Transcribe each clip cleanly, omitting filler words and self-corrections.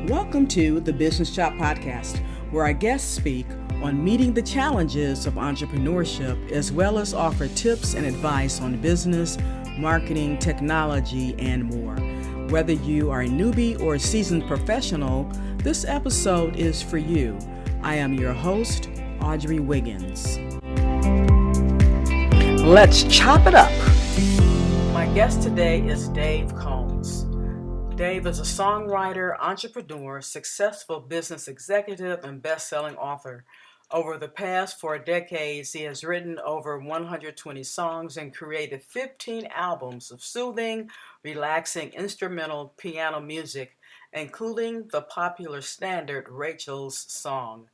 Welcome to the Business Shop Podcast, where our guests speak on meeting the challenges of entrepreneurship, as well as offer tips and advice on business, marketing, technology, and more. Whether you are a newbie or a seasoned professional, this episode is for you. I am your host, Audrey Wiggins. Let's chop it up. My guest today is Dave Combs. Dave is a songwriter, entrepreneur, successful business executive, and best-selling author. Over the past 4 decades, he has written over 120 songs and created 15 albums of soothing, relaxing instrumental piano music, including the popular standard Rachel's Song.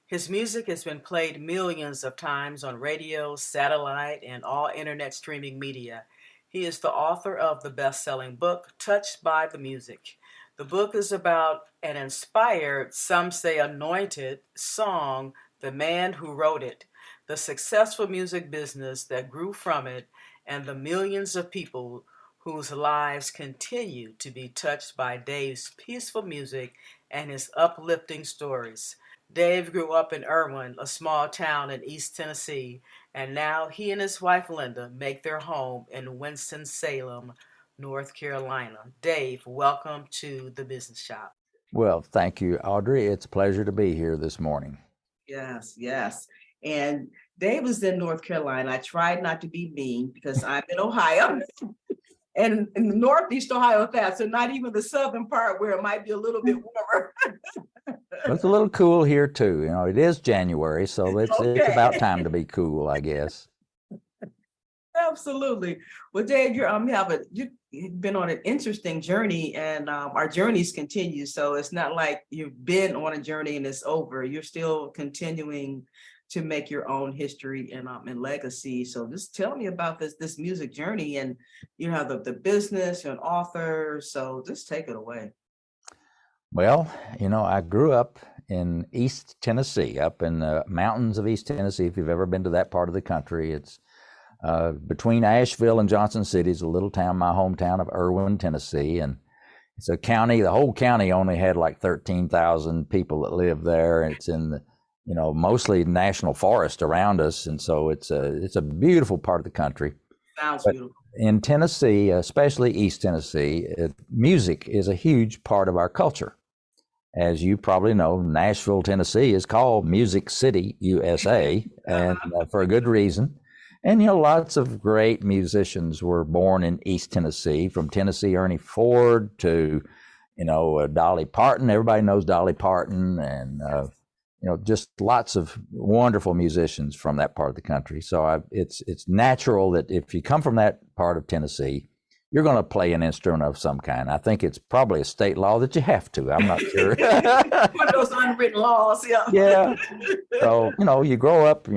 His music has been played millions of times on radio, satellite, and all internet streaming media. He is the author of the best-selling book, Touched by the Music. The book is about an inspired, some say anointed, song, The Man Who Wrote It, the successful music business that grew from it, and the millions of people whose lives continue to be touched by Dave's peaceful music and his uplifting stories. Dave grew up in Erwin, a small town in East Tennessee, and now he and his wife Linda make their home in Winston-Salem, North Carolina. Dave, welcome to the Business Shop. Well, thank you, Audrey. It's a pleasure to be here this morning. Yes. And Dave was in North Carolina. I tried not to be mean because I'm in Ohio. And in the Northeast Ohio, so not even the southern part where it might be a little bit warmer. Well, it's a little cool here too. You know, it is January, so it's about time to be cool, I guess. Absolutely. Well, Dave, you've been on an interesting journey, and our journeys continue. So it's not like you've been on a journey and it's over. You're still continuing to make your own history and legacy. So just tell me about this music journey, and you know the business. You're an author, so just take it away. Well, you know, I grew up in East Tennessee, up in the mountains of East Tennessee. If you've ever been to that part of the country, it's between Asheville and Johnson City is a little town, my hometown of Erwin, Tennessee, and it's a county. The whole county only had like 13,000 people that live there, and it's in the mostly national forest around us, and so it's a beautiful part of the country. Sounds beautiful. In Tennessee, especially East Tennessee, music is a huge part of our culture. As you probably know, Nashville, Tennessee is called Music City, USA, and for a good reason. And, lots of great musicians were born in East Tennessee, from Tennessee Ernie Ford to, Dolly Parton. Everybody knows Dolly Parton, and, just lots of wonderful musicians from that part of the country. So it's natural that if you come from that part of Tennessee, you're going to play an instrument of some kind. I think it's probably a state law that you have to. I'm not sure. One of those unwritten laws, yeah. Yeah. So, you grow up,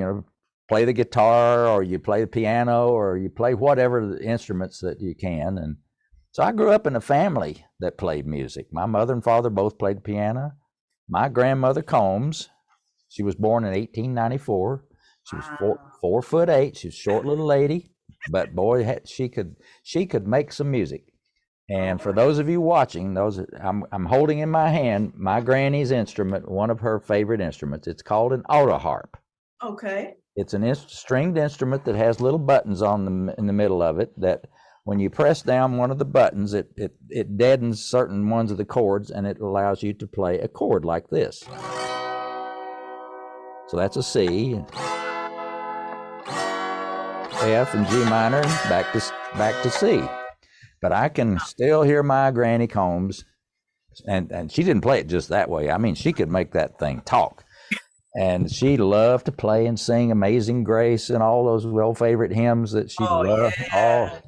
play the guitar, or you play the piano, or you play whatever the instruments that you can. And so I grew up in a family that played music. My mother and father both played piano. My grandmother Combs, she was born in 1894. She was 4'8". She was a short little lady, but boy, she could make some music. And for those of you watching, I'm holding in my hand my granny's instrument, one of her favorite instruments. It's called an auto harp. Okay. It's an stringed instrument that has little buttons in the middle of it that when you press down one of the buttons, it deadens certain ones of the chords, and it allows you to play a chord like this. So that's a C, F, and G minor, back to C. But I can still hear my Granny Combs, and she didn't play it just that way. I mean, she could make that thing talk. And she loved to play and sing Amazing Grace and all those favorite hymns that she loved. Yeah.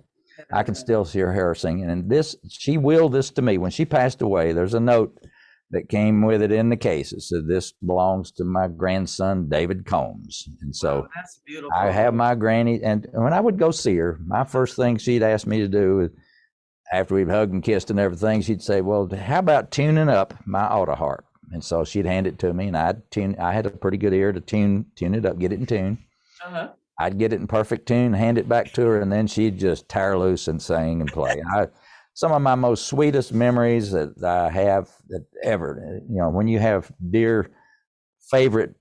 I can still hear her singing. And she willed this to me. When she passed away, there's a note that came with it in the case. It said, "This belongs to my grandson, David Combs." And so that's beautiful. I have my granny. And when I would go see her, my first thing she'd ask me to do, after we'd hugged and kissed and everything, she'd say, "Well, how about tuning up my auto harp?" And so she'd hand it to me, and I had a pretty good ear to tune it up, get it in tune. Uh-huh. I'd get it in perfect tune, hand it back to her, and then she'd just tear loose and sing and play. some of my most sweetest memories that I have that ever. You know, when you have dear favorite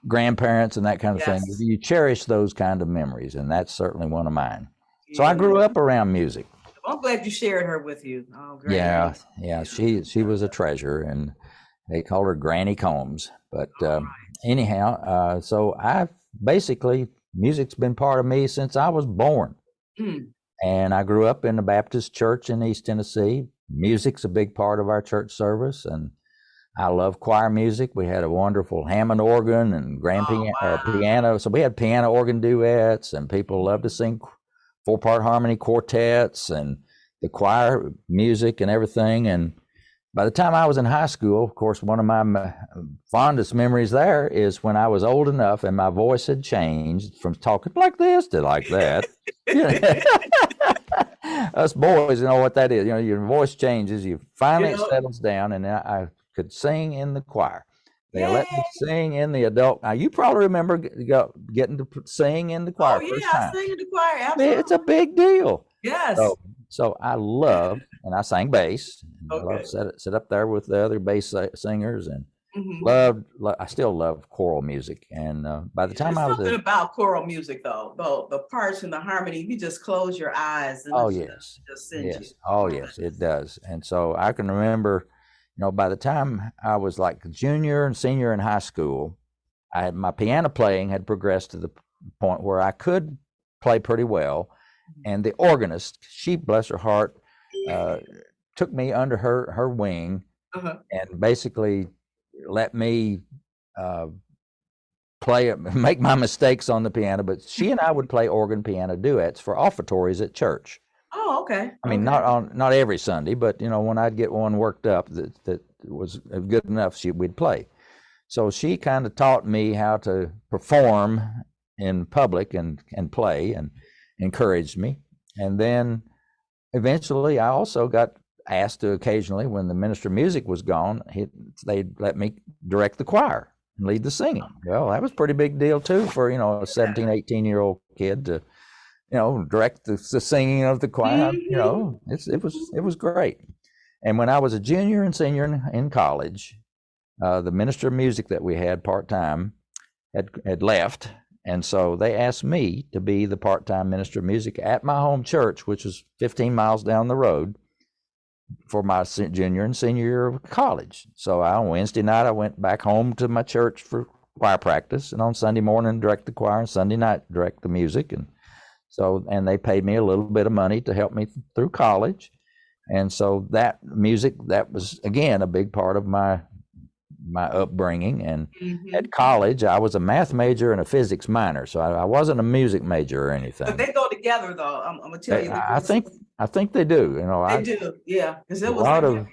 grandparents and that kind of thing, Yes. you cherish those kind of memories, and that's certainly one of mine. So I Yeah. grew up around music. I'm glad you shared her with you. Oh, great. Yeah, Yeah. she was a treasure, and they called her Granny Combs. But anyhow, so I've basically music's been part of me since I was born. Mm. And I grew up in the Baptist church in East Tennessee. Music's a big part of our church service, and I love choir music. We had a wonderful Hammond organ and piano. So we had piano organ duets, and people loved to sing four-part harmony quartets and the choir music and everything. And by the time I was in high school, of course, one of my fondest memories there is when I was old enough and my voice had changed from talking like this to like that. Us boys, you know what that is. You know, your voice changes. You finally it settles down, and I could sing in the choir. They let me sing in the adult. Now you probably remember getting to sing in the choir first time. I sang in the choir. Absolutely. It's a big deal. Yes. So I loved, and I sang bass. I loved sit up there with the other bass singers, and I still love choral music. And by the time I was something about choral music, though, the parts and the harmony, you just close your eyes. And yes, just sends you. Oh yes, it does. And so I can remember, you know, by the time I was like junior and senior in high school, my piano playing had progressed to the point where I could play pretty well. And the organist, she, bless her heart, took me under her wing and basically let me make my mistakes on the piano. But she and I would play organ piano duets for offertories at church. Oh, okay. I mean, not every Sunday, but you know, when I'd get one worked up that was good enough, we'd play. So she kind of taught me how to perform in public and play, and encouraged me. And then eventually I also got asked to occasionally, when the minister of music was gone, they'd let me direct the choir and lead the singing. Well, that was a pretty big deal too for, you know, a 17, 18-year-old kid to, you know, direct the singing of the choir. You know, it was great. And when I was a junior and senior in college, the minister of music that we had part-time had left. And so they asked me to be the part-time minister of music at my home church, which was 15 miles down the road, for my junior and senior year of college. So on Wednesday night, I went back home to my church for choir practice, and on Sunday morning, direct the choir, and Sunday night, direct the music. And they paid me a little bit of money to help me through college. And so that music, that was, again, a big part of my upbringing. And at college, I was a math major and a physics minor, so I wasn't a music major or anything. But they go together, though. I'm gonna tell you. I think they do. You know, they do. Yeah, because it was a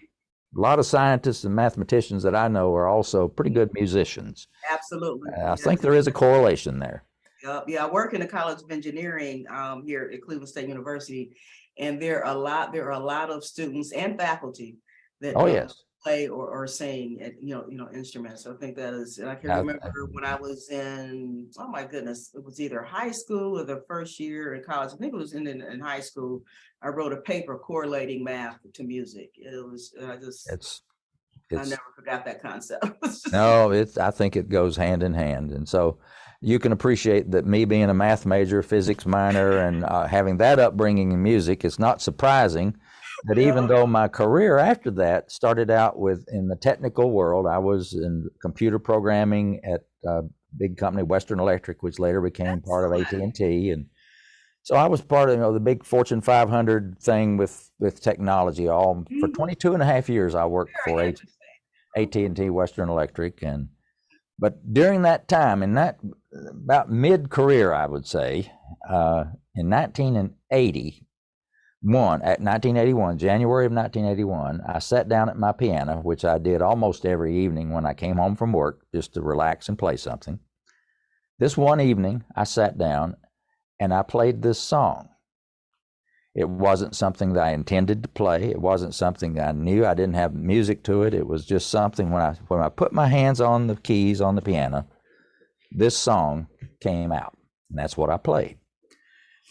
lot of scientists and mathematicians that I know are also pretty good musicians. Absolutely. I think there is a correlation there. Yeah, I work in the College of Engineering here at Cleveland State University, and there are a lot of students and faculty that play or sing at, you know, instruments. So I think that is, and I can remember when I was in, oh my goodness, it was either high school or the first year in college. I think it was in high school. I wrote a paper correlating math to music. It was, I never forgot that concept. No, I think it goes hand in hand. And so you can appreciate that me being a math major, physics minor, and having that upbringing in music, it's not surprising that even though my career after that started out in the technical world, I was in computer programming at a big company, Western Electric, which later became part of AT&T. And so I was part of, you know, the big Fortune 500 thing with technology. For 22 and a half years, I worked for AT&T, Western Electric. But during that time, about mid-career, I would say, in 1981, January of 1981, I sat down at my piano, which I did almost every evening when I came home from work, just to relax and play something. This one evening, I sat down and I played this song. It wasn't something that I intended to play. It wasn't something that I knew. I didn't have music to it. It was just something when I put my hands on the keys on the piano, this song came out, and that's what I played.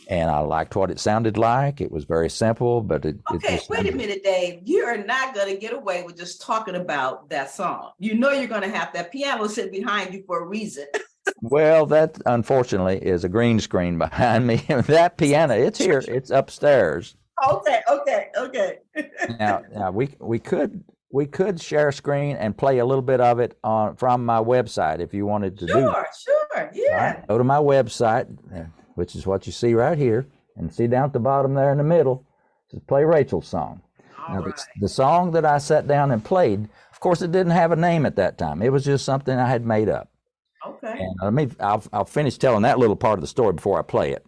and I liked what it sounded like. It was very simple, but it Okay, just wait a minute, Dave. You are not going to get away with just talking about that song. You know you're going to have that piano sit behind you for a reason. well, that unfortunately is a green screen behind me. That piano, it's here, it's upstairs. Okay. Now we could share screen and play a little bit of it on from my website if you wanted to do that. Sure, yeah. Right? Go to my website, which is what you see right here, and see down at the bottom there in the middle, just play Rachel's song. All right. The song that I sat down and played, of course, it didn't have a name at that time. It was just something I had made up. Okay. And I'll finish telling that little part of the story before I play it.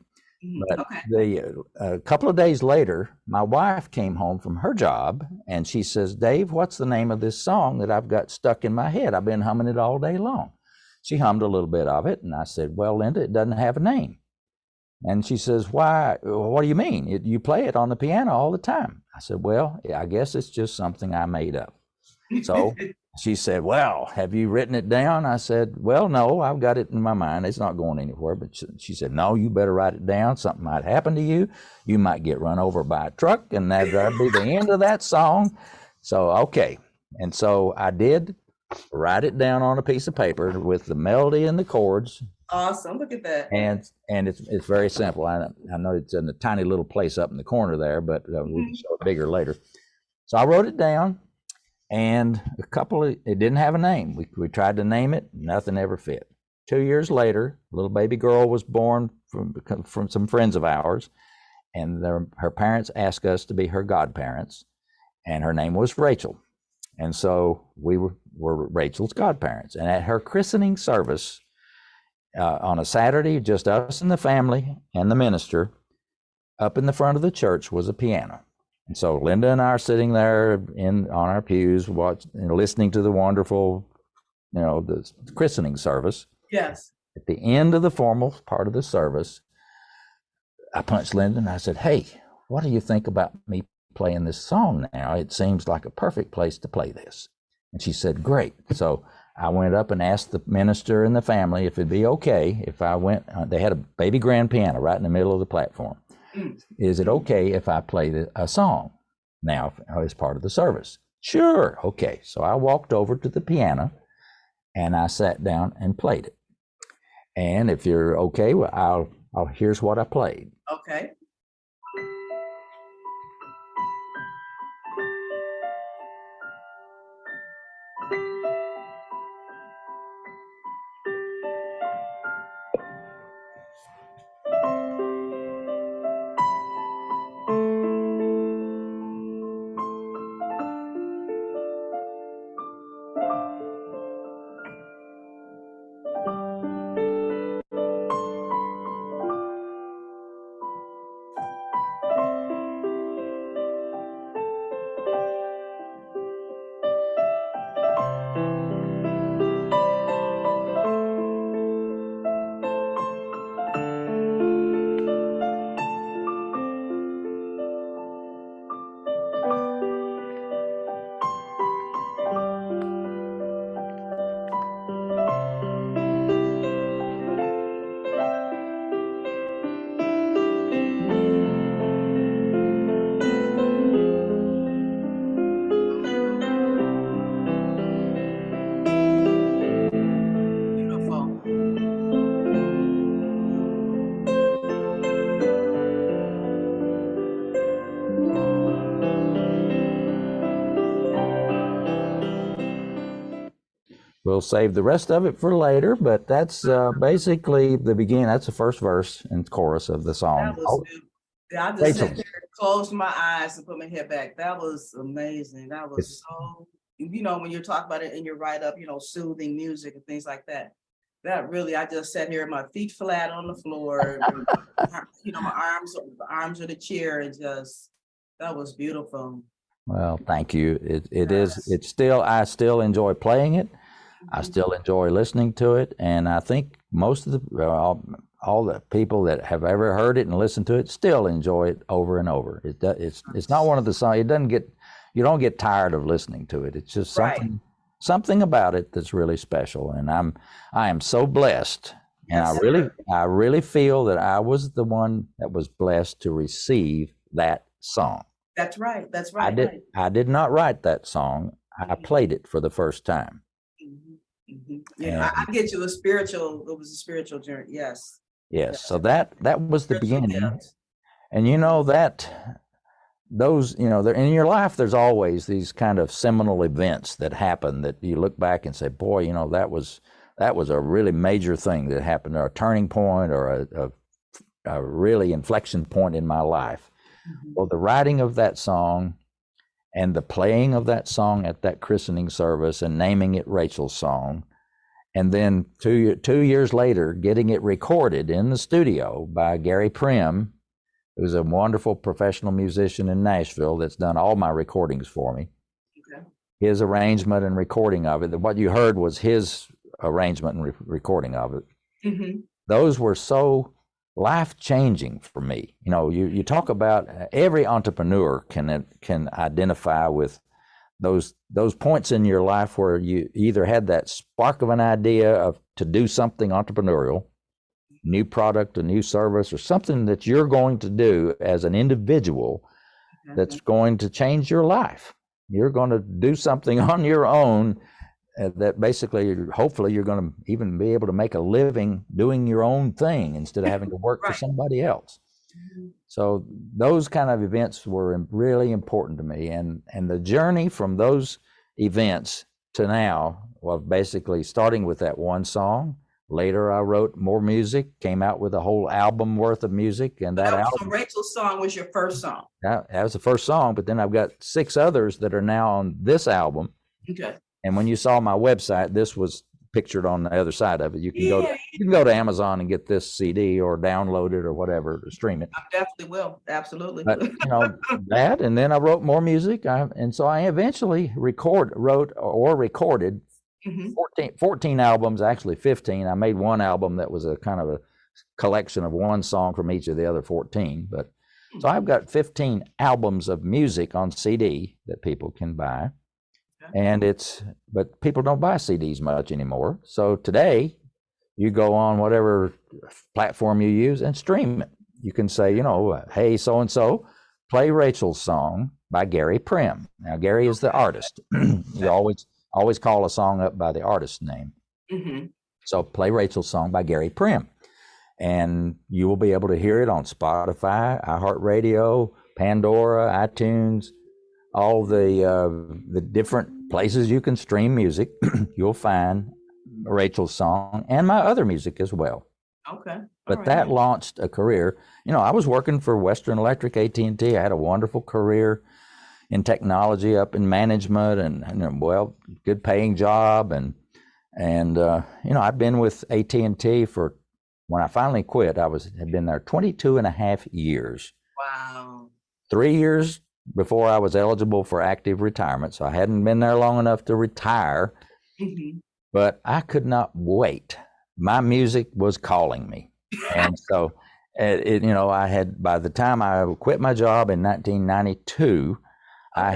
But a couple of days later, my wife came home from her job and she says, Dave, what's the name of this song that I've got stuck in my head? I've been humming it all day long. She hummed a little bit of it, and I said, well, Linda, it doesn't have a name. And she says, why? What do you mean? You play it on the piano all the time. I said, well, I guess it's just something I made up. So she said, well, have you written it down? I said, well, no, I've got it in my mind. It's not going anywhere. But she said, no, you better write it down. Something might happen to you. You might get run over by a truck, and that'd be the end of that song. So, okay. And so I did write it down on a piece of paper with the melody and the chords. Awesome. Look at that. And it's very simple. I know it's in a tiny little place up in the corner there, but we can show it bigger later. So I wrote it down, and it didn't have a name. We tried to name it, nothing ever fit. 2 years later, a little baby girl was born from some friends of ours, and her parents asked us to be her godparents, and her name was Rachel. And so we were Rachel's godparents. And at her christening service on a Saturday, just us and the family and the minister, up in the front of the church was a piano. And so Linda and I are sitting there on our pews, listening to the wonderful, the christening service. Yes. At the end of the formal part of the service, I punched Linda and I said, hey, what do you think about me playing this song now? It seems like a perfect place to play this. And she said, great. So I went up and asked the minister and the family if it'd be okay if I went. They had a baby grand piano right in the middle of the platform. Is it okay if I played a song now as part of the service? Sure. Okay. So I walked over to the piano and I sat down and played it. And if you're okay, well, here's what I played. Okay. We'll save the rest of it for later, but that's basically the beginning. That's the first verse and chorus of the song. That was I just sat there, closed my eyes, and put my head back. That was amazing. That was so, when you're talking about it in your write-up, soothing music and things like that. That really, I just sat here, my feet flat on the floor, my arms on the chair, and just, that was beautiful. Well, thank you. I still enjoy playing it. I still enjoy listening to it, and I think most of all the people that have ever heard it and listened to it still enjoy it over and over. It's not one of the songs. You don't get tired of listening to it. It's just something about it that's really special, and I am so blessed And Yes, sir. I really feel that I was the one that was blessed to receive that song. That's right. That's right. I did not write that song. I played it for the first time. You know, And I get you it was a spiritual journey. Yes. yes, so that was the Spiritual beginning. gift. And you know that those, you know, in your life, there's always these kind of seminal events that happen that you look back and say, boy, you know, that was a really major thing that happened, or a turning point, or a really inflection point in my life. Well, the writing of that song and the playing of that song at that christening service and naming it Rachel's Song, and then 2 years later, getting it recorded in the studio by Gary Prim, who's a wonderful professional musician in Nashville that's done all my recordings for me. Okay. His arrangement and recording of it, what you heard was his arrangement and recording of it. Those were so life-changing for me. You know, you talk about every entrepreneur can identify with those points in your life where you either had that spark of an idea to do something entrepreneurial, new product, a new service, or something that you're going to do as an individual that's going to change your life. You're going to do something on your own that basically, hopefully, you're going to even be able to make a living doing your own thing instead of having to work for somebody else. So those kind of events were really important to me. And the journey from those events to now, well, basically starting with that one song. Later, I wrote more music, came out with a whole album worth of music. And that album, so Rachel's Song was your first song? That was the first song, but then I've got 6 others that are now on this album. Okay. And when you saw my website, this was pictured on the other side of it. You can go to Amazon and get this CD or download it or whatever to stream it. I definitely will. Absolutely. But you know that, and then I wrote more music, and so I eventually wrote or recorded 14 albums, actually 15. I made one album that was a kind of a collection of one song from each of the other 14. But so I've got 15 albums of music on CD that people can buy. And but people don't buy CDs much anymore. So today, you go on whatever platform you use and stream it. You can say, you know, hey, so-and-so, play Rachel's Song by Gary Prim. Now, Gary is the artist. You always call a song up by the artist's name. So play Rachel's Song by Gary Prim. And you will be able to hear it on Spotify, iHeartRadio, Pandora, iTunes, all the different places you can stream music. You'll find Rachel's Song and my other music as well. Okay. But that launched a career. You know, I was working for Western Electric, AT&T. I had a wonderful career in technology, up in management, and well, good paying job. And you know, I've been with AT&T for, when I finally quit, had been there 22 and a half years. Wow. 3 years before I was eligible for active retirement. So I hadn't been there long enough to retire, but I could not wait. My music was calling me. And so, you know, by the time I quit my job in 1992, I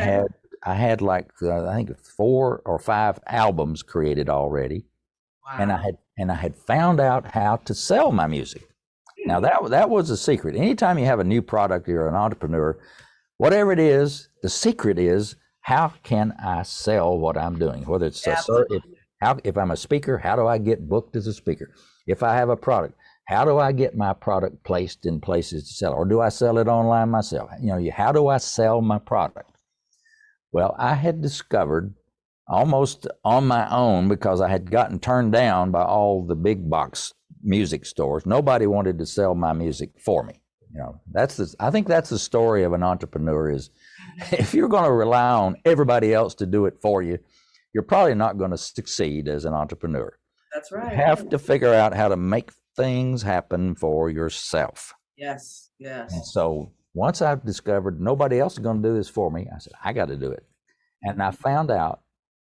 had like, I think 4 or 5 albums created already. Wow. And I had found out how to sell my music. Now that was a secret. Anytime you have a new product, you're an entrepreneur, whatever it is, the secret is, how can I sell what I'm doing? Whether it's if I'm a speaker, how do I get booked as a speaker? If I have a product, how do I get my product placed in places to sell? Or do I sell it online myself? You know, how do I sell my product? Well, I had discovered almost on my own, because I had gotten turned down by all the big box music stores. Nobody wanted to sell my music for me. You know, I think that's the story of an entrepreneur is, if you're going to rely on everybody else to do it for you, you're probably not going to succeed as an entrepreneur. That's right. You have to figure out how to make things happen for yourself. Yes. And so once I've discovered nobody else is going to do this for me, I said, I got to do it. And I found out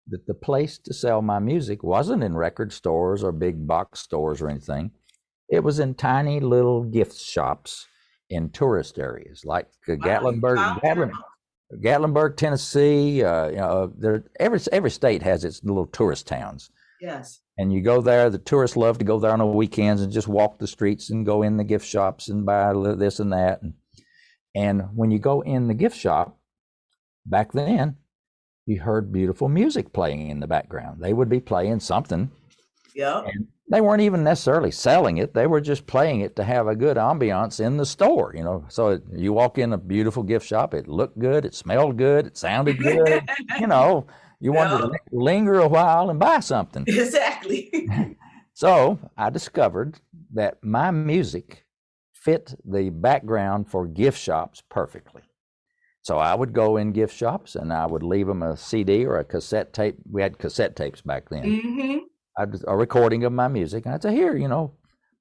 that the place to sell my music wasn't in record stores or big box stores or anything. It was in tiny little gift shops in tourist areas like Gatlinburg, Tennessee. You know, every state has its little tourist towns. Yes. And you go there, the tourists love to go there on the weekends and just walk the streets and go in the gift shops and buy this and that. And when you go in the gift shop, back then, you heard beautiful music playing in the background. They would be playing something. Yep. And they weren't even necessarily selling it. They were just playing it to have a good ambiance in the store, you know. So you walk in a beautiful gift shop, it looked good, it smelled good, it sounded good, you know. You wanted to linger a while and buy something. Exactly. So I discovered that my music fit the background for gift shops perfectly. So I would go in gift shops and I would leave them a CD or a cassette tape. We had cassette tapes back then. Mm-hmm. A recording of my music. And I'd say, here, you know,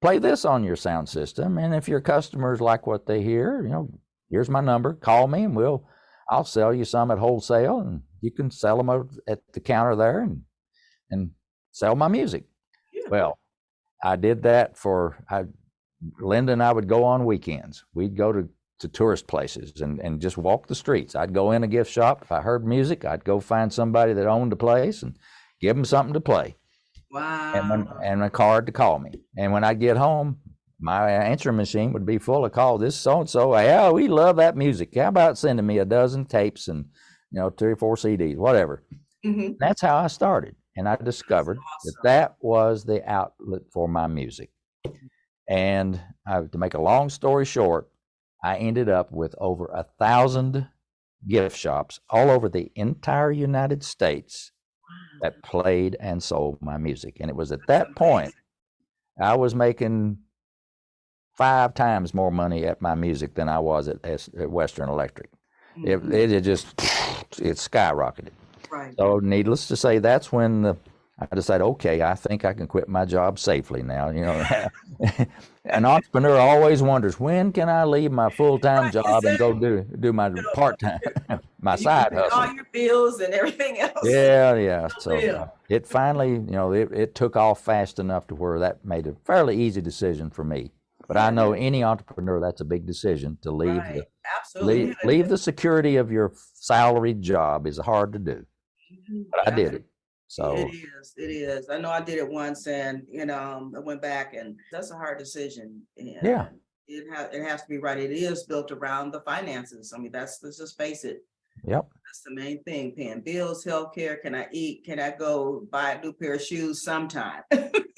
play this on your sound system. And if your customers like what they hear, you know, here's my number. Call me and I'll sell you some at wholesale, and you can sell them at the counter there and sell my music. Yeah. Well, I did that Linda and I would go on weekends. We'd go to tourist places and just walk the streets. I'd go in a gift shop. If I heard music, I'd go find somebody that owned a place and give them something to play. Wow. And a card to call me. And when I'd get home, my answering machine would be full of calls. This so-and-so, yeah, we love that music. How about sending me a dozen tapes and, you know, 3 or 4 CDs, whatever. Mm-hmm. That's how I started. And I discovered that was the outlet for my music. And to make a long story short, I ended up with over 1,000 gift shops all over the entire United States that played and sold my music. And it was at that point I was making 5 times more money at my music than I was at Western Electric. Mm-hmm. It skyrocketed. Right. So needless to say, that's when I decided, okay, I think I can quit my job safely now. You know, an entrepreneur always wonders, when can I leave my full-time job and go do my part-time, my side hustle? All your bills and everything else. Yeah. So it finally, you know, it took off fast enough to where that made a fairly easy decision for me. But I know any entrepreneur, that's a big decision to leave. Absolutely. Leave the security of your salaried job is hard to do. But I did it. So it is. I know I did it once, and you know, I went back, and that's a hard decision. And it has to be right. It is built around the finances. I mean, let's just face it. Yep. That's the main thing. Paying bills, healthcare. Can I eat? Can I go buy a new pair of shoes sometime?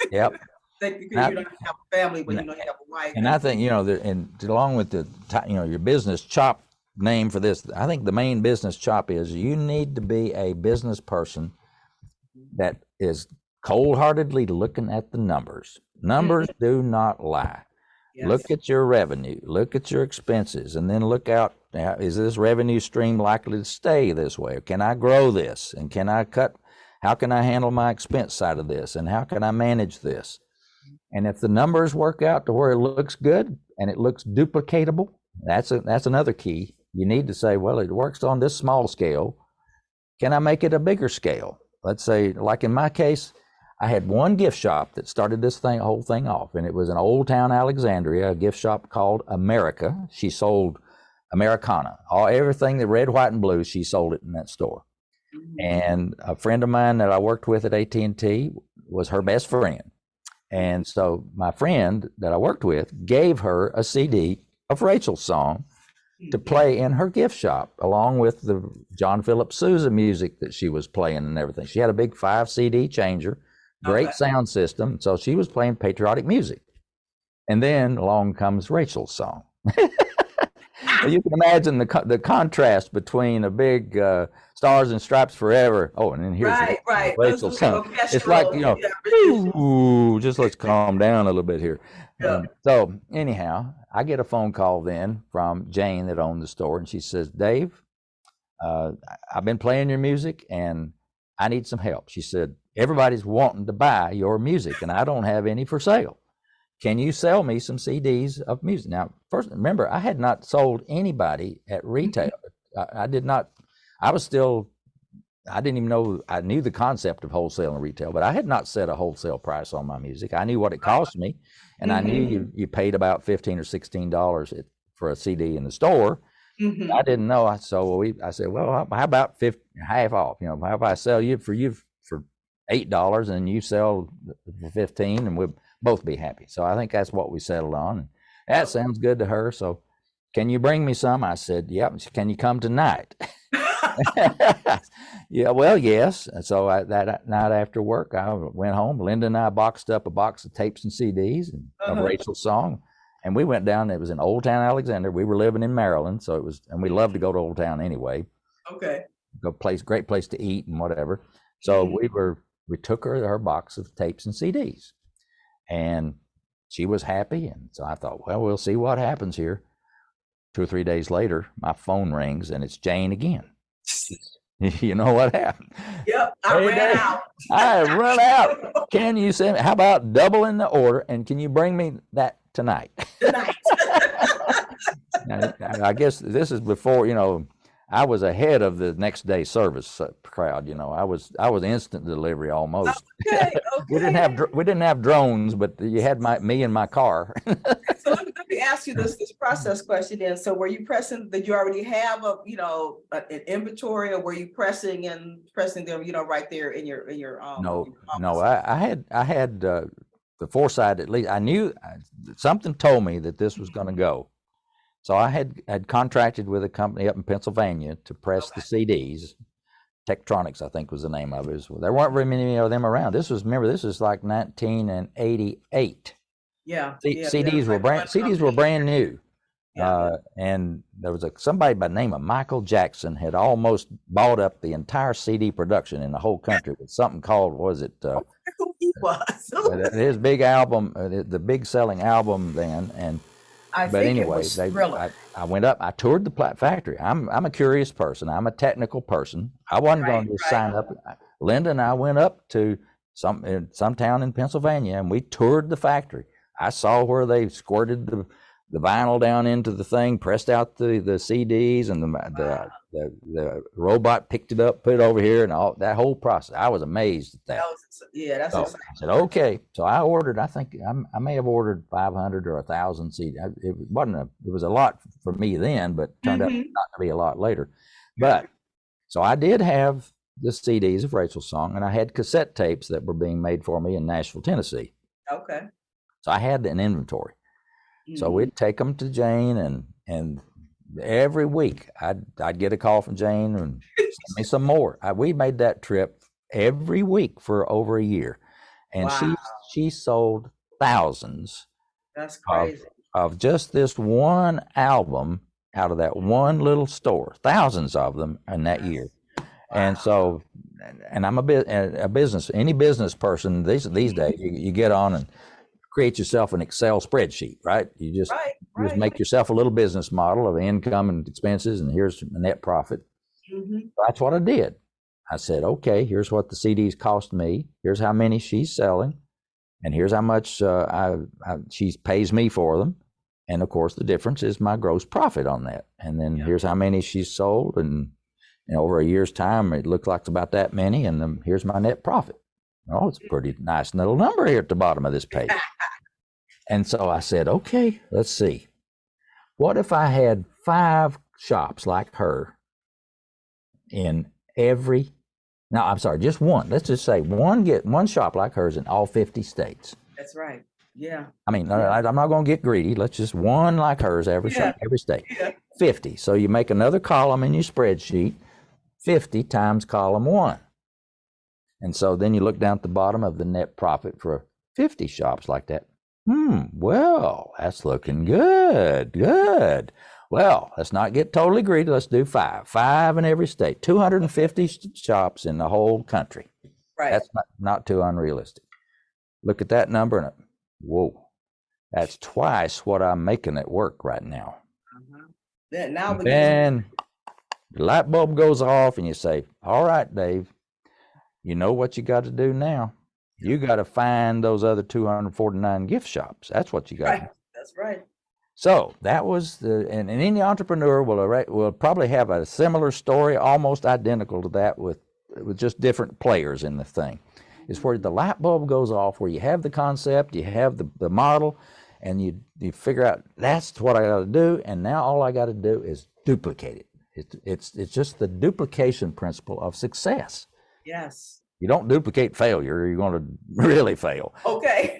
Yep. You don't have a family, but you know you have a wife. And I think, you know, and along with your business chop name for this, I think the main business chop is you need to be a business person that is cold-heartedly looking at the numbers. Numbers do not lie. Yes. Look at your revenue, look at your expenses, and then look out, is this revenue stream likely to stay this way? Can I grow this? And how can I handle my expense side of this? And how can I manage this? And if the numbers work out to where it looks good and it looks duplicatable, that's another key. You need to say, well, it works on this small scale. Can I make it a bigger scale? Let's say, like in my case, I had one gift shop that started this whole thing off, and it was in Old Town Alexandria, a gift shop called America. She sold Americana, everything that red, white, and blue. She sold it in that store. Mm-hmm. And a friend of mine that I worked with at AT&T was her best friend. And so my friend that I worked with gave her a CD of Rachel's song to play in her gift shop, along with the John Philip Sousa music that she was playing and everything. She had a big 5 CD changer, great sound system. So she was playing patriotic music. And then along comes Rachel's song. You can imagine the contrast between a big Stars and Stripes Forever. Oh, and then here's Rachel's song. It's like, you know, ooh, just let's calm down a little bit here. Yeah. So anyhow, I get a phone call then from Jane that owned the store, and she says, Dave, I've been playing your music and I need some help. She said, everybody's wanting to buy your music and I don't have any for sale. Can you sell me some CDs of music? Now, first, remember, I had not sold anybody at retail. I did not, I didn't even know, I knew the concept of wholesale and retail, but I had not set a wholesale price on my music. I knew what it cost me, and I knew you paid about $15 or $16 for a CD in the store. Mm-hmm. I didn't know. So I said, well, how about half off? You know, how if I sell you for $8 and you sell for 15 and we'll both be happy. So I think that's what we settled on. That sounds good to her. So can you bring me some? I said, yep. Can you come tonight? Yeah, well, yes. And so that night after work, I went home. Linda and I boxed up a box of tapes and CDs and of Rachel's song. And we went down. It was in Old Town Alexander. We were living in Maryland. So it was, and we loved to go to Old Town anyway. Okay. Great place to eat and whatever. So we took her box of tapes and CDs. And she was happy. And so I thought, well, we'll see what happens here. 2 or 3 days later, my phone rings and it's Jane again. You know what happened? Yep, I ran out. I run out. Can you send me? How about doubling the order? And can you bring me that tonight? Tonight. Now, I guess this is before, I was ahead of the next day service crowd. I was instant delivery almost. Okay. We didn't have drones, but you had me in my car. So let me ask you this process question then. So were you pressing? Did you already have an inventory, or were you pressing them right there in your No. I had the foresight. At least I knew something told me that this was going to go. So I had contracted with a company up in Pennsylvania to press the CDs. Tektronix, I think, was the name of it. There weren't very many of them around. This was like 1988. Yeah. CDs were brand new. Yeah. And there was somebody by the name of Michael Jackson had almost bought up the entire CD production in the whole country with something called, He was. his big album, the big selling album then. And but anyway, I went up. I toured the factory. I'm a curious person. I'm a technical person. I wasn't going to sign up. Linda and I went up to some town in Pennsylvania, and we toured the factory. I saw where they squirted the vinyl down into the thing, pressed out the CDs, and the robot picked it up, put it over here, and all that whole process. I was amazed at that. That's so I said, okay. So I ordered. I think I may have ordered 500 or 1,000 CDs. It was a lot for me then, but turned out not to be a lot later. But so I did have the CDs of Rachel's song, and I had cassette tapes that were being made for me in Nashville, Tennessee. Okay. So I had an inventory. So we'd take them to Jane, and every week I'd get a call from Jane and send me some more. We made that trip every week for over a year, and she sold thousands. That's crazy. Of just this one album out of that one little store, thousands of them in that year. Wow. And so, and I'm any business person these days, you get on and create yourself an Excel spreadsheet, right? You just make yourself a little business model of income and expenses, and here's the net profit. That's what I did. I said, okay, here's what the CDs cost me. Here's how many she's selling, and here's how much she pays me for them. And of course, the difference is my gross profit on that. And then here's how many she's sold, and over a year's time, it looks like it's about that many. And then here's my net profit. Oh, it's a pretty nice little number here at the bottom of this page. And so I said, okay, let's see. What if I had 5 shops like her in every, no, I'm sorry, just one. Let's just say one shop like hers in all 50 states. That's right. Yeah. I mean, I'm not going to get greedy. Let's just one like hers every shop, every state. Yeah. 50. So you make another column in your spreadsheet, 50 times column 1. And so then you look down at the bottom of the net profit for 50 shops like that. Well, that's looking good. Good. Well, let's not get totally greedy. Let's do 5. 5 in every state. 250 shops in the whole country. Right. That's not too unrealistic. Look at that number and whoa, that's twice what I'm making at work right now. Then the light bulb goes off and you say, all right, Dave, you know what you got to do now? You got to find those other 249 gift shops. That's what you got to do. That's right. So that was and any entrepreneur will probably have a similar story, almost identical to that, with just different players in the thing. It's where the light bulb goes off, where you have the concept, you have the model, and you figure out that's what I got to do, and now all I got to do is duplicate it. It's just the duplication principle of success. Yes. You don't duplicate failure, or you're going to really fail. Okay.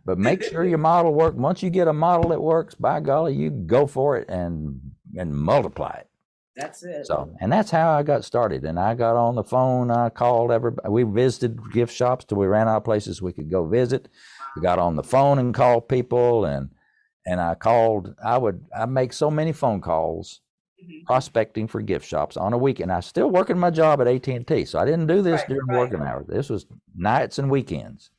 But make sure your model works. Once you get a model that works, by golly, you go for it and multiply it. That's it. So, and that's how I got started. And I got on the phone. I called everybody. We visited gift shops till we ran out of places we could go visit. We got on the phone and called people, and I called. I make so many phone calls prospecting for gift shops on a weekend. I was still working my job at AT&T, so I didn't do this during working hours. This was nights and weekends.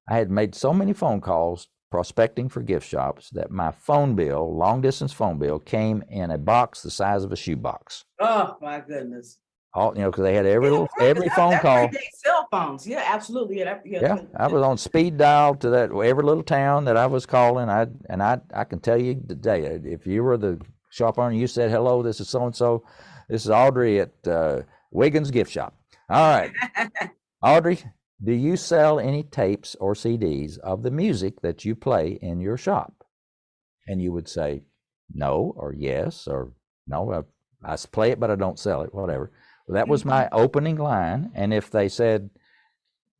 I had made so many phone calls prospecting for gift shops that my phone bill, long distance phone bill, came in a box the size of a shoebox. Oh my goodness! All because they had every phone call. Cell phones, yeah, absolutely. Yeah, I was on speed dial to that every little town that I was calling. I can tell you today, if you were the shop owner, you said, hello, this is so-and-so. This is Audrey at Wiggins Gift Shop. All right. Audrey, do you sell any tapes or CDs of the music that you play in your shop? And you would say, no, or yes, or no, I play it, but I don't sell it, whatever. Well, that was my opening line. And if they said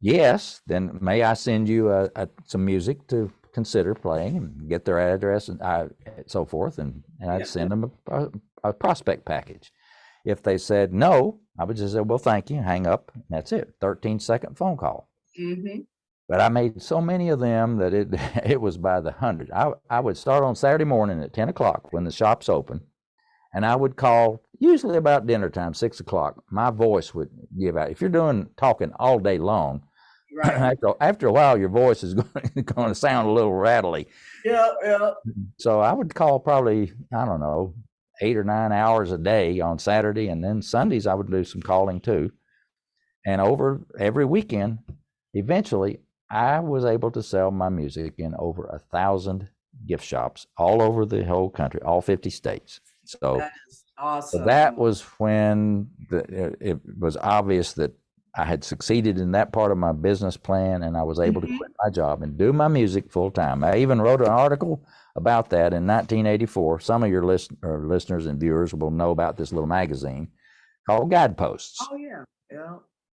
yes, then may I send you some music to consider playing, and get their address and so forth, and I'd send them a prospect package. If they said no, I would just say, well, thank you, hang up, and that's it. 13-second phone call. But I made so many of them that it was by the hundred. I would start on Saturday morning at 10 o'clock when the shop's open, and I would call usually about dinner time, 6 o'clock. My voice would give out. If you're talking all day long, right. After a while, your voice is going to sound a little rattly. Yeah. So I would call probably, I don't know, 8 or 9 hours a day on Saturday, and then Sundays I would do some calling too. And over every weekend, eventually, I was able to sell my music in over 1,000 gift shops all over the whole country, all 50 states. So that is awesome. So that was when it was obvious that I had succeeded in that part of my business plan, and I was able to quit my job and do my music full time. I even wrote an article about that in 1984. Some of your listeners and viewers will know about this little magazine called Guideposts. Oh, yeah.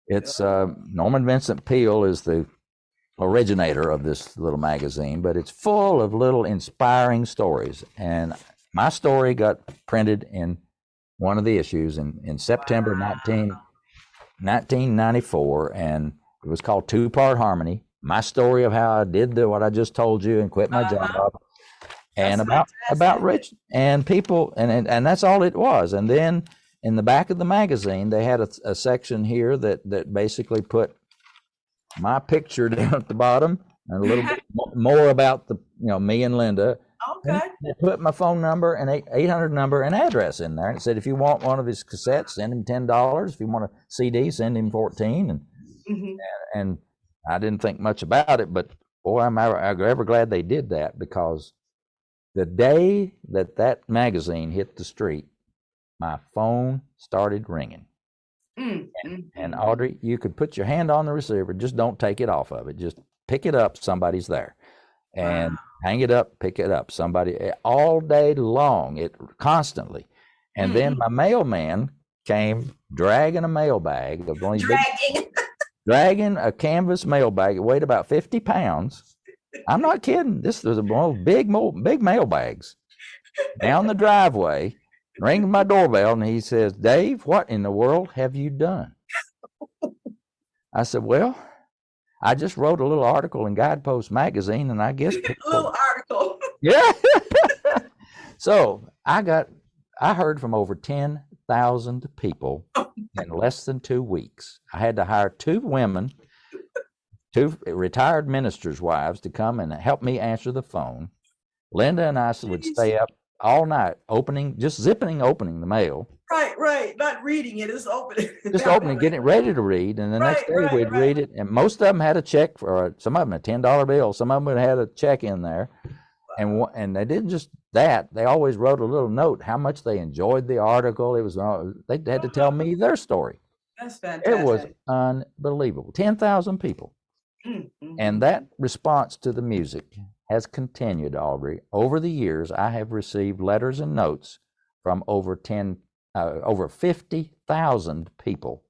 It's Norman Vincent Peale is the originator of this little magazine, but it's full of little inspiring stories. And my story got printed in one of the issues in September 1994, and it was called Two-Part Harmony. My story of how I did what I just told you and quit my job, and about rich and people, and that's all it was. And then in the back of the magazine, they had a section here that basically put my picture down at the bottom and a little bit more about me and Linda. Okay. They put my phone number and 800 number and address in there, and it said, if you want one of his cassettes, send him $10. If you want a CD, send him $14. And I didn't think much about it, but boy, I'm ever glad they did that, because the day that magazine hit the street, my phone started ringing. And Audrey, you could put your hand on the receiver, just don't take it off of it. Just pick it up, somebody's there. And hang it up, pick it up, somebody, all day long, it constantly. And then my mailman came dragging a mail bag of one of these dragging a canvas mail bag. It weighed about 50 pounds. I'm not kidding. This was one of big mail bags down the driveway, ringing my doorbell, and he says, Dave, what in the world have you done? I said, well, I just wrote a little article in Guidepost magazine, and I guess a little article. Yeah. So I heard from over 10,000 people in less than 2 weeks. I had to hire 2 women, 2 retired ministers' wives, to come and help me answer the phone. Linda and I would stay up all night opening the mail. Right. Not reading it, it's opening. Just opening, getting it ready to read. And the next day we'd read it. And most of them had a check for, some of them a $10 bill. Some of them had a check in there. And they didn't just that. They always wrote a little note how much they enjoyed the article. They had to tell me their story. That's fantastic. It was unbelievable. 10,000 people. And that response to the music has continued, Audrey. Over the years, I have received letters and notes from over 50,000 people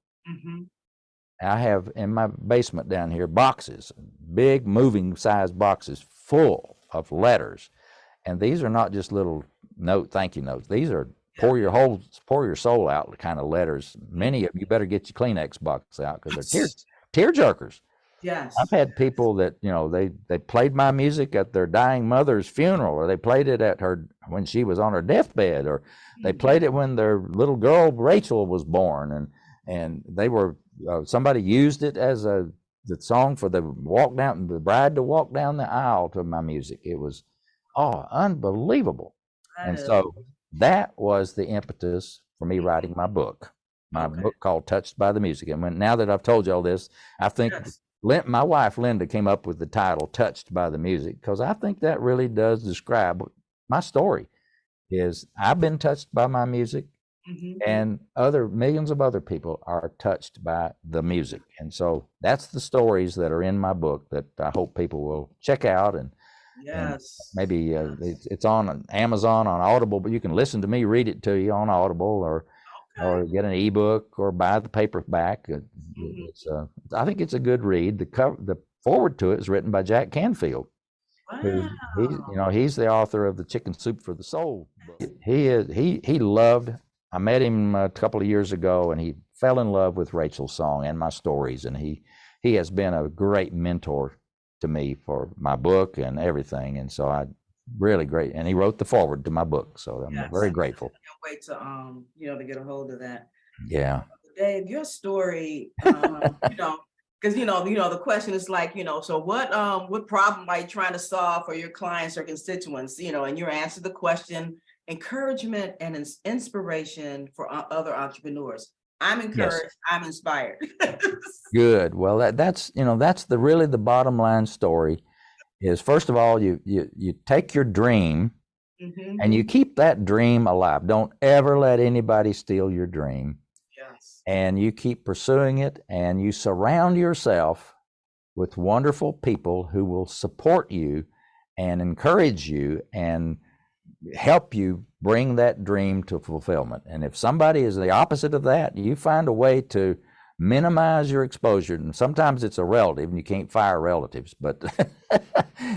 I have in my basement down here boxes, big moving size boxes full of letters. And these are not just little thank you notes. These are pour your soul out kind of letters. Many of you better get your Kleenex box out because they're tear jerkers. Yes. I've had people that, they played my music at their dying mother's funeral, or they played it at her when she was on her deathbed, or they played it when their little girl Rachel was born, and they were somebody used it as the song for the bride to walk down the aisle to my music. It was unbelievable. And so that was the impetus for me writing my book. Book called Touched by the Music. And now that I've told you all this, I think my wife Linda came up with the title Touched by the Music, because I think that really does describe my story. Is I've been touched by my music, and millions of other people are touched by the music. And so that's the stories that are in my book that I hope people will check out. And maybe it's on Amazon, on Audible, but you can listen to me read it to you on Audible, or get an ebook, or buy the paperback. I think it's a good read. The forward to it is written by Jack Canfield. Wow. He's the author of the Chicken Soup for the Soul book. He loved. I met him a couple of years ago, and he fell in love with Rachel's song and my stories, and he has been a great mentor to me for my book and everything. And so really great. And he wrote the forward to my book, so I'm very grateful. I can't wait to to get a hold of that. Yeah. Dave, your story, because the question is like, so what problem are you trying to solve for your clients or constituents? And you answer the question: encouragement and inspiration for other entrepreneurs. I'm encouraged. Yes. I'm inspired. Good. Well, that's really the bottom line story. Is first of all, you take your dream and you keep that dream alive. Don't ever let anybody steal your dream. Yes. And you keep pursuing it, and you surround yourself with wonderful people who will support you and encourage you and help you bring that dream to fulfillment. And if somebody is the opposite of that, you find a way to minimize your exposure. And sometimes it's a relative, and you can't fire relatives, but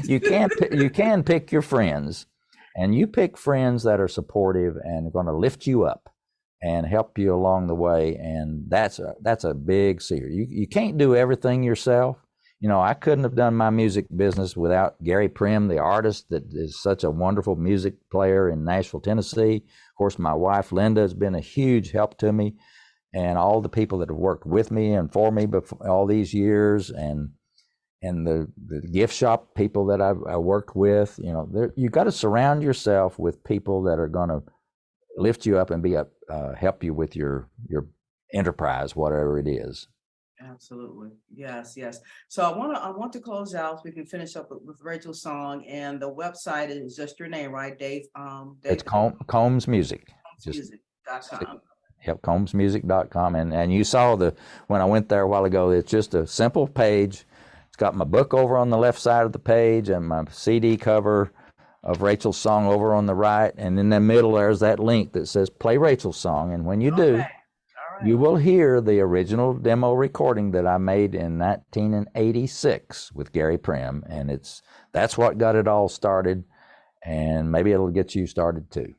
you can pick your friends, and you pick friends that are supportive and are going to lift you up and help you along the way. And that's a big secret. You can't do everything yourself. I couldn't have done my music business without Gary Prim, the artist that is such a wonderful music player in Nashville, Tennessee. Of course, my wife Linda has been a huge help to me, and all the people that have worked with me and for me before all these years, and the gift shop people that I worked with. You got to surround yourself with people that are going to lift you up and help you with your enterprise, whatever it is. Absolutely. Yes. So I want to close out so we can finish up with Rachel's song, and the website is just your name, right, Dave? It's Combs Music. CombsMusic.com. Yep, CombsMusic.com. And you saw when I went there a while ago, it's just a simple page. It's got my book over on the left side of the page, and my CD cover of Rachel's song over on the right. And in the middle, there's that link that says play Rachel's song. And when you do, you will hear the original demo recording that I made in 1986 with Gary Prim. And that's what got it all started. And maybe it'll get you started too.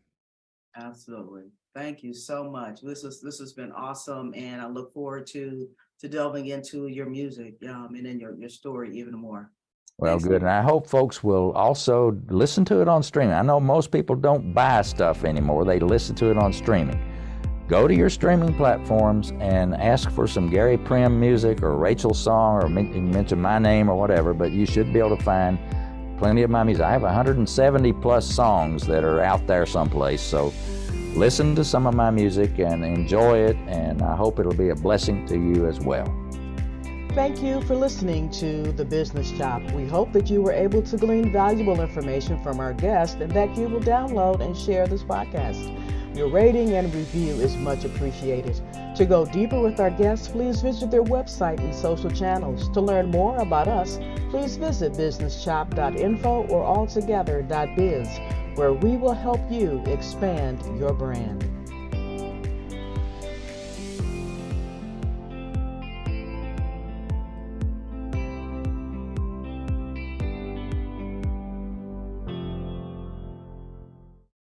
Absolutely. Thank you so much. This has been awesome. And I look forward to delving into your music and in your story even more. Well, thanks. Good. And I hope folks will also listen to it on streaming. I know most people don't buy stuff anymore. They listen to it on streaming. Go to your streaming platforms and ask for some Gary Prim music or Rachel's song, or mention my name or whatever, but you should be able to find plenty of my music. I have 170 plus songs that are out there someplace. So listen to some of my music and enjoy it, and I hope it'll be a blessing to you as well. Thank you for listening to The Business Shop. We hope that you were able to glean valuable information from our guest, and that you will download and share this podcast. Your rating and review is much appreciated. To go deeper with our guests, please visit their website and social channels. To learn more about us, please visit businessshop.info or altogether.biz, where we will help you expand your brand.